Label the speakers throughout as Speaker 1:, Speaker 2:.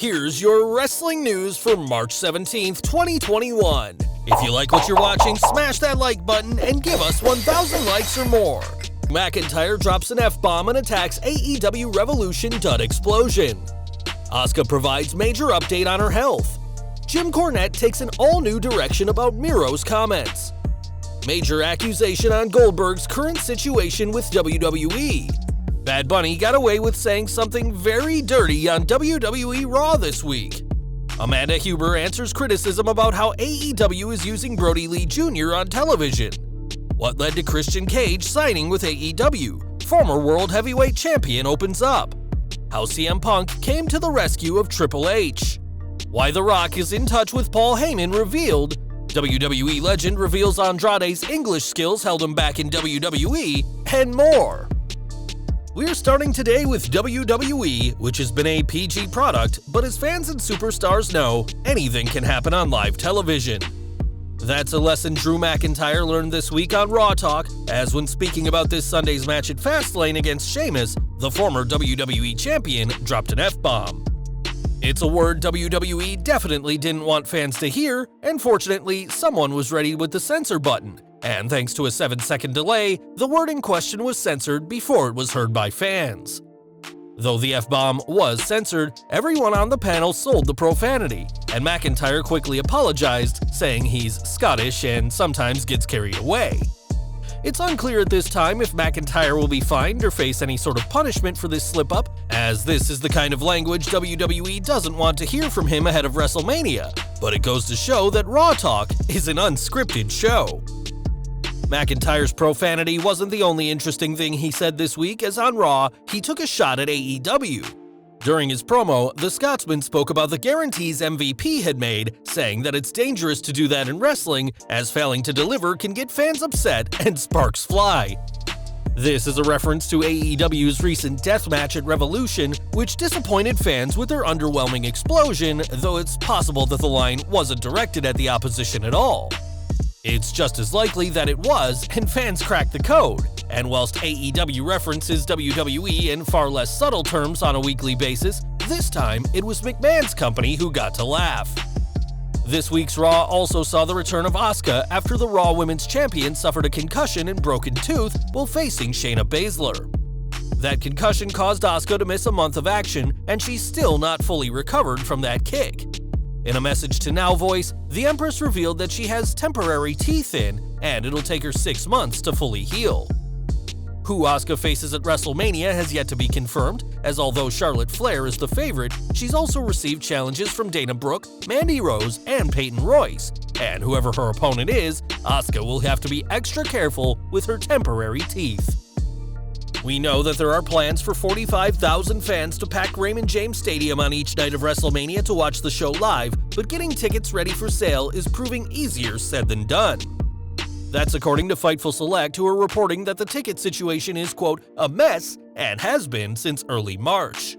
Speaker 1: Here's your wrestling news for March 17th, 2021. If you like what you're watching, smash that like button and give us 1,000 likes or more. Mcintyre drops an F-bomb and attacks AEW Revolution Explosion. Asuka provides major update on her health. Jim Cornette takes an all-new direction about Miro's comments. Major accusation on Goldberg's current situation with WWE. Bad Bunny got away with saying something very dirty on WWE Raw this week. Amanda Huber answers criticism about how AEW is using Brodie Lee Jr. on television. What led to Christian Cage signing with AEW? Former World Heavyweight Champion opens up. How CM Punk came to the rescue of Triple H. Why The Rock is in touch with Paul Heyman revealed. WWE legend reveals Andrade's English skills held him back in WWE, and more. We're starting today with WWE, which has been a PG product, but as fans and superstars know, anything can happen on live television. That's a lesson Drew McIntyre learned this week on Raw Talk, as when speaking about this Sunday's match at Fastlane against Sheamus, the former WWE champion dropped an F-bomb. It's a word WWE definitely didn't want fans to hear, and fortunately, someone was ready with the censor button. And thanks to a 7-second delay, the word in question was censored before it was heard by fans. Though the F-bomb was censored, everyone on the panel sold the profanity, and McIntyre quickly apologized, saying he's Scottish and sometimes gets carried away. It's unclear at this time if McIntyre will be fined or face any sort of punishment for this slip-up, as this is the kind of language WWE doesn't want to hear from him ahead of WrestleMania, but it goes to show that Raw Talk is an unscripted show. McIntyre's profanity wasn't the only interesting thing he said this week, as on Raw, he took a shot at AEW. During his promo, the Scotsman spoke about the guarantees MVP had made, saying that it's dangerous to do that in wrestling, as failing to deliver can get fans upset and sparks fly. This is a reference to AEW's recent deathmatch at Revolution, which disappointed fans with their underwhelming explosion, though it's possible that the line wasn't directed at the opposition at all. It's just as likely that it was, and fans cracked the code. And whilst AEW references WWE in far less subtle terms on a weekly basis, this time it was McMahon's company who got to laugh. This week's Raw also saw the return of Asuka after the Raw Women's Champion suffered a concussion and broken tooth while facing Shayna Baszler. That concussion caused Asuka to miss a month of action, and she's still not fully recovered from that kick. In a message to Now Voice, the Empress revealed that she has temporary teeth in, and it'll take her 6 months to fully heal. Who Asuka faces at WrestleMania has yet to be confirmed, as although Charlotte Flair is the favorite, she's also received challenges from Dana Brooke, Mandy Rose, and Peyton Royce. And whoever her opponent is, Asuka will have to be extra careful with her temporary teeth. We know that there are plans for 45,000 fans to pack Raymond James Stadium on each night of WrestleMania to watch the show live, but getting tickets ready for sale is proving easier said than done. That's according to Fightful Select, who are reporting that the ticket situation is, quote, a mess, and has been since early March.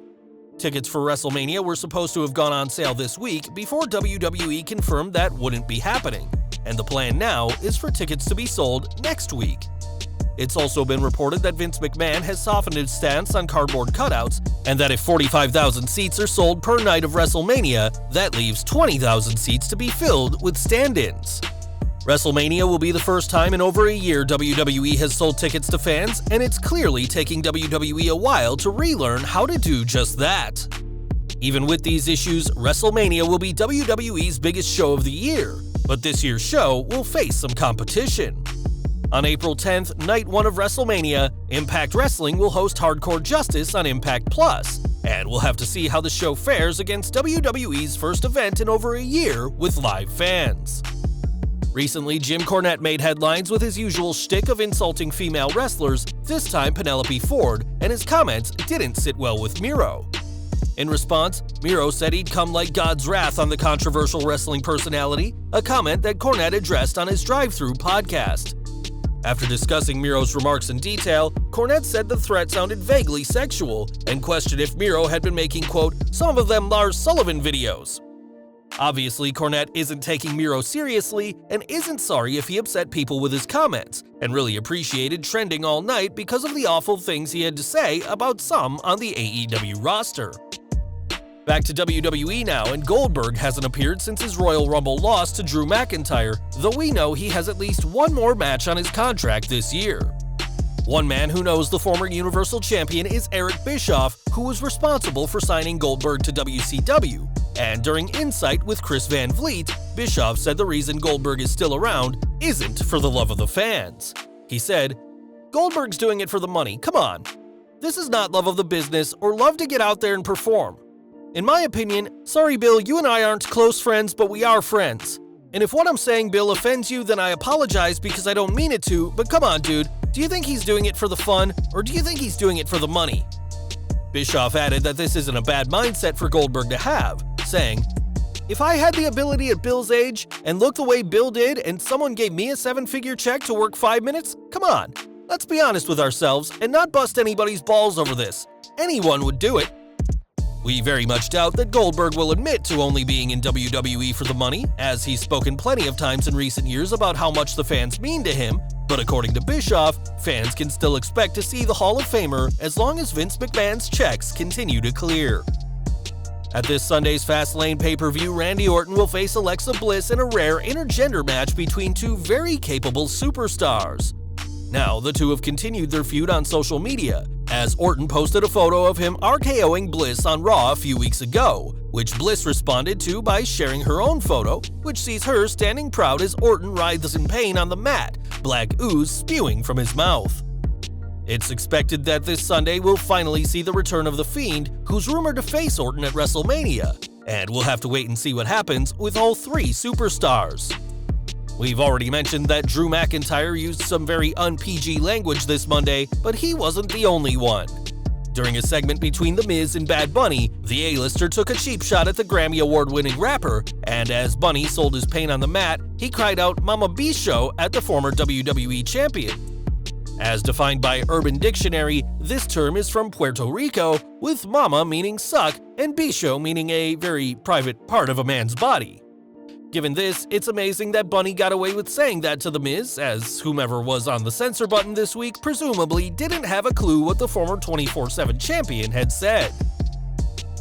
Speaker 1: Tickets for WrestleMania were supposed to have gone on sale this week before WWE confirmed that wouldn't be happening, and the plan now is for tickets to be sold next week. It's also been reported that Vince McMahon has softened his stance on cardboard cutouts, and that if 45,000 seats are sold per night of WrestleMania, that leaves 20,000 seats to be filled with stand-ins. WrestleMania will be the first time in over a year WWE has sold tickets to fans, and it's clearly taking WWE a while to relearn how to do just that. Even with these issues, WrestleMania will be WWE's biggest show of the year, but this year's show will face some competition. On April 10th, night 1 of WrestleMania, Impact Wrestling will host Hardcore Justice on Impact Plus, and we'll have to see how the show fares against WWE's first event in over a year with live fans. Recently, Jim Cornette made headlines with his usual shtick of insulting female wrestlers, this time Penelope Ford, and his comments didn't sit well with Miro. In response, Miro said he'd come like God's wrath on the controversial wrestling personality, a comment that Cornette addressed on his Drive-Thru podcast. After discussing Miro's remarks in detail, Cornette said the threat sounded vaguely sexual and questioned if Miro had been making, quote, some of them Lars Sullivan videos. Obviously, Cornette isn't taking Miro seriously and isn't sorry if he upset people with his comments, and really appreciated trending all night because of the awful things he had to say about some on the AEW roster. Back to WWE now, and Goldberg hasn't appeared since his Royal Rumble loss to Drew McIntyre, though we know he has at least one more match on his contract this year. One man who knows the former Universal Champion is Eric Bischoff, who was responsible for signing Goldberg to WCW, and during Insight with Chris Van Vliet, Bischoff said the reason Goldberg is still around isn't for the love of the fans. He said, "Goldberg's doing it for the money, come on. This is not love of the business or love to get out there and perform. In my opinion, sorry Bill, you and I aren't close friends, but we are friends. And if what I'm saying, Bill, offends you, then I apologize because I don't mean it to, but come on, dude, do you think he's doing it for the fun, or do you think he's doing it for the money?" Bischoff added that this isn't a bad mindset for Goldberg to have, saying, "If I had the ability at Bill's age and look the way Bill did and someone gave me a 7-figure check to work 5 minutes, come on, let's be honest with ourselves and not bust anybody's balls over this. Anyone would do it." We very much doubt that Goldberg will admit to only being in WWE for the money, as he's spoken plenty of times in recent years about how much the fans mean to him, but according to Bischoff, fans can still expect to see the Hall of Famer as long as Vince McMahon's checks continue to clear. At this Sunday's Fastlane pay-per-view, Randy Orton will face Alexa Bliss in a rare intergender match between two very capable superstars. Now, the two have continued their feud on social media, as Orton posted a photo of him RKOing Bliss on Raw a few weeks ago, which Bliss responded to by sharing her own photo, which sees her standing proud as Orton writhes in pain on the mat, black ooze spewing from his mouth. It's expected that this Sunday we'll finally see the return of The Fiend, who's rumored to face Orton at WrestleMania, and we'll have to wait and see what happens with all three superstars. We've already mentioned that Drew McIntyre used some very un-PG language this Monday, but he wasn't the only one. During a segment between The Miz and Bad Bunny, the A-lister took a cheap shot at the Grammy Award-winning rapper, and as Bunny sold his pain on the mat, he cried out "Mama Bicho" at the former WWE champion. As defined by Urban Dictionary, this term is from Puerto Rico, with mama meaning suck and bicho meaning a very private part of a man's body. Given this, it's amazing that Bunny got away with saying that to The Miz, as whomever was on the censor button this week presumably didn't have a clue what the former 24/7 champion had said.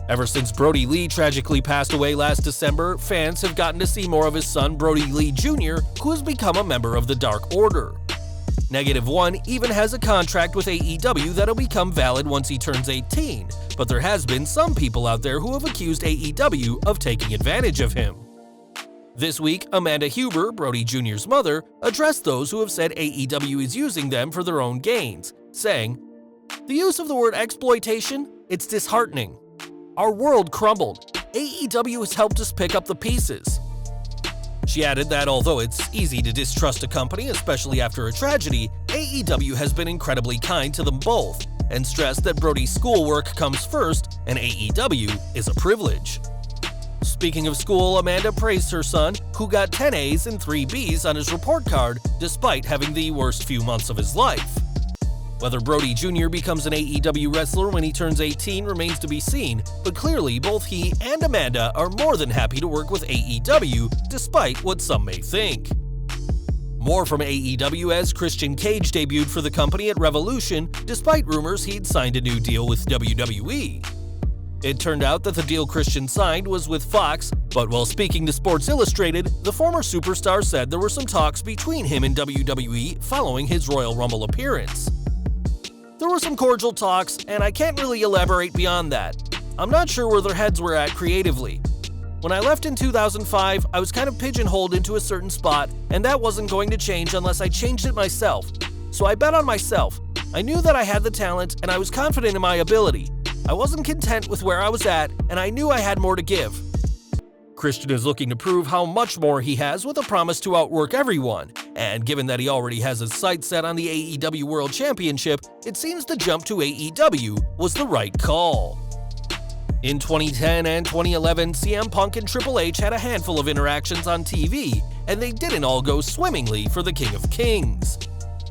Speaker 1: Ever since Brodie Lee tragically passed away last December, fans have gotten to see more of his son Brodie Lee Jr., who has become a member of the Dark Order. -1 even has a contract with AEW that'll become valid once he turns 18, but there has been some people out there who have accused AEW of taking advantage of him. This week, Amanda Huber, Brodie Jr.'s mother, addressed those who have said AEW is using them for their own gains, saying, "The use of the word exploitation, it's disheartening. Our world crumbled. AEW has helped us pick up the pieces." She added that although it's easy to distrust a company, especially after a tragedy, AEW has been incredibly kind to them both, and stressed that Brodie's schoolwork comes first and AEW is a privilege. Speaking of school, Amanda praised her son, who got 10 A's and 3 B's on his report card despite having the worst few months of his life. Whether Brodie Jr. becomes an AEW wrestler when he turns 18 remains to be seen, but clearly both he and Amanda are more than happy to work with AEW despite what some may think. More from AEW as Christian Cage debuted for the company at Revolution despite rumors he'd signed a new deal with WWE. It turned out that the deal Christian signed was with Fox, but while speaking to Sports Illustrated, the former superstar said there were some talks between him and WWE following his Royal Rumble appearance. "There were some cordial talks, and I can't really elaborate beyond that. I'm not sure where their heads were at creatively. When I left in 2005, I was kind of pigeonholed into a certain spot, and that wasn't going to change unless I changed it myself. So I bet on myself. I knew that I had the talent, and I was confident in my ability. I wasn't content with where I was at, and I knew I had more to give." Christian is looking to prove how much more he has with a promise to outwork everyone, and given that he already has his sights set on the AEW World Championship, it seems the jump to AEW was the right call. In 2010 and 2011, CM Punk and Triple H had a handful of interactions on TV, and they didn't all go swimmingly for the King of Kings.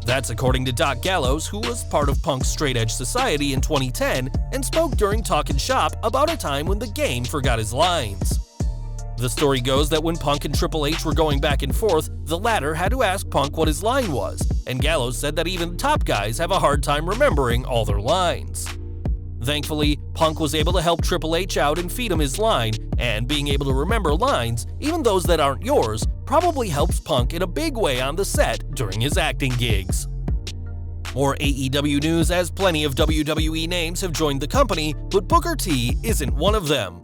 Speaker 1: That's according to Doc Gallows, who was part of Punk's Straight Edge Society in 2010 and spoke during Talkin' Shop about a time when the game forgot his lines. The story goes that when Punk and Triple H were going back and forth, the latter had to ask Punk what his line was, and Gallows said that even top guys have a hard time remembering all their lines. Thankfully, Punk was able to help Triple H out and feed him his line, and being able to remember lines, even those that aren't yours, probably helps Punk in a big way on the set during his acting gigs. More AEW news, as plenty of WWE names have joined the company, but Booker T isn't one of them.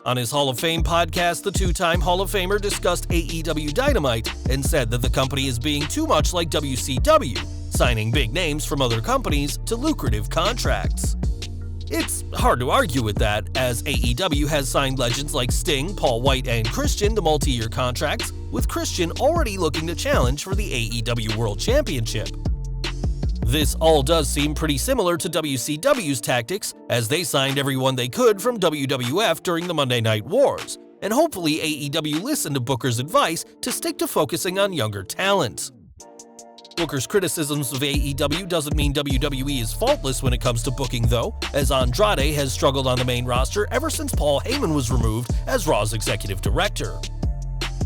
Speaker 1: On his Hall of Fame podcast, the two-time Hall of Famer discussed AEW Dynamite and said that the company is being too much like WCW, signing big names from other companies to lucrative contracts. It's hard to argue with that, as AEW has signed legends like Sting, Paul White, and Christian to multi-year contracts, with Christian already looking to challenge for the AEW World Championship. This all does seem pretty similar to WCW's tactics, as they signed everyone they could from WWF during the Monday Night Wars, and hopefully AEW listened to Booker's advice to stick to focusing on younger talent. Booker's criticisms of AEW doesn't mean WWE is faultless when it comes to booking though, as Andrade has struggled on the main roster ever since Paul Heyman was removed as Raw's executive director.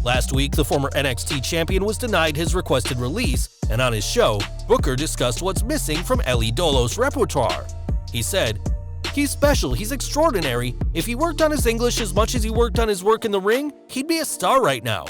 Speaker 1: Last week, the former NXT champion was denied his requested release, and on his show, Booker discussed what's missing from El Idolo's repertoire. He said, "He's special, he's extraordinary. If he worked on his English as much as he worked on his work in the ring, he'd be a star right now."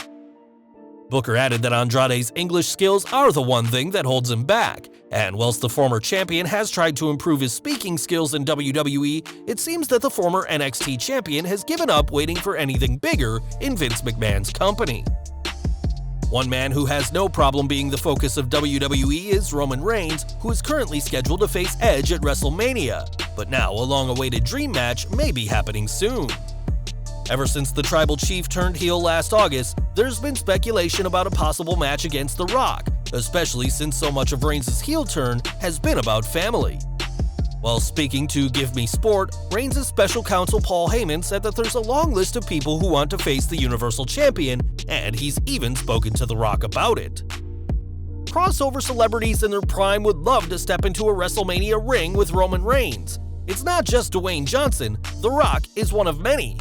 Speaker 1: Booker added that Andrade's English skills are the one thing that holds him back, and whilst the former champion has tried to improve his speaking skills in WWE, it seems that the former NXT champion has given up waiting for anything bigger in Vince McMahon's company. One man who has no problem being the focus of WWE is Roman Reigns, who is currently scheduled to face Edge at WrestleMania, but now a long-awaited dream match may be happening soon. Ever since the Tribal Chief turned heel last August, there's been speculation about a possible match against The Rock, especially since so much of Reigns' heel turn has been about family. While speaking to Give Me Sport, Reigns' special counsel Paul Heyman said that there's a long list of people who want to face the Universal Champion, and he's even spoken to The Rock about it. Crossover celebrities in their prime would love to step into a WrestleMania ring with Roman Reigns. It's not just Dwayne Johnson, The Rock is one of many.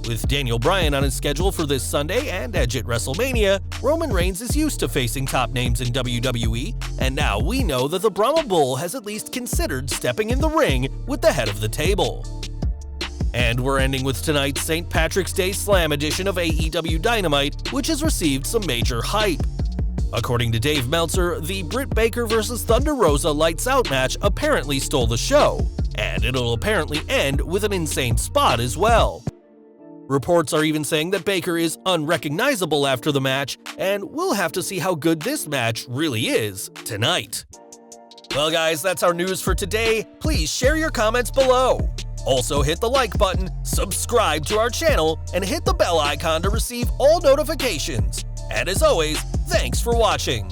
Speaker 1: With Daniel Bryan on his schedule for this Sunday and Edge at WrestleMania, Roman Reigns is used to facing top names in WWE, and now we know that the Brahma Bull has at least considered stepping in the ring with the head of the table. And we're ending with tonight's St. Patrick's Day Slam edition of AEW Dynamite, which has received some major hype. According to Dave Meltzer, the Britt Baker vs. Thunder Rosa Lights Out match apparently stole the show, and it'll apparently end with an insane spot as well. Reports are even saying that Baker is unrecognizable after the match, and we'll have to see how good this match really is tonight. Well guys, that's our news for today. Please share your comments below. Also hit the like button, subscribe to our channel, and hit the bell icon to receive all notifications. And as always, thanks for watching.